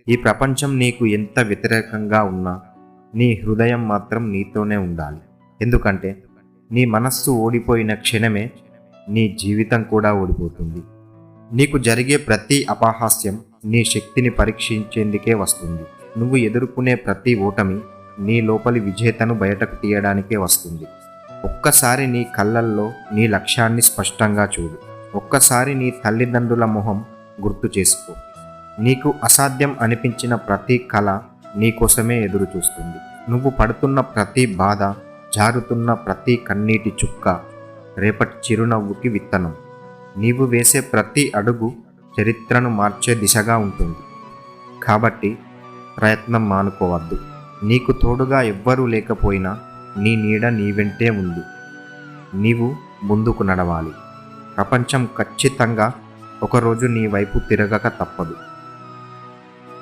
ఈ ప్రపంచం నీకు ఎంత వ్యతిరేకంగా ఉన్నా నీ హృదయం మాత్రం నీతోనే ఉండాలి. ఎందుకంటే నీ మనస్సు ఓడిపోయిన క్షణమే నీ జీవితం కూడా ఓడిపోతుంది. నీకు జరిగే ప్రతి అపహాస్యం నీ శక్తిని పరీక్షించేందుకే వస్తుంది. నువ్వు ఎదుర్కొనే ప్రతి ఓటమి నీ లోపలి విజేతను బయటకు తీయడానికే వస్తుంది. ఒక్కసారి నీ కళ్ళల్లో నీ లక్ష్యాన్ని స్పష్టంగా చూడు. ఒక్కసారి నీ తల్లిదండ్రుల మొహం గుర్తు చేసుకో. నీకు అసాధ్యం అనిపించిన ప్రతి కళ నీకోసమే ఎదురు చూస్తుంది. నువ్వు పడుతున్న ప్రతి బాధ, జారుతున్న ప్రతి కన్నీటి చుక్క రేపటి చిరునవ్వుకి విత్తనం. నీవు వేసే ప్రతి అడుగు చరిత్రను మార్చే దిశగా ఉంటుంది. కాబట్టి ప్రయత్నం మానుకోవద్దు. నీకు తోడుగా ఎవ్వరూ లేకపోయినా నీ నీడ నీ వెంటే ఉంది. నీవు ముందుకు నడవాలి. ప్రపంచం ఖచ్చితంగా ఒకరోజు నీ వైపు తిరగక తప్పదు.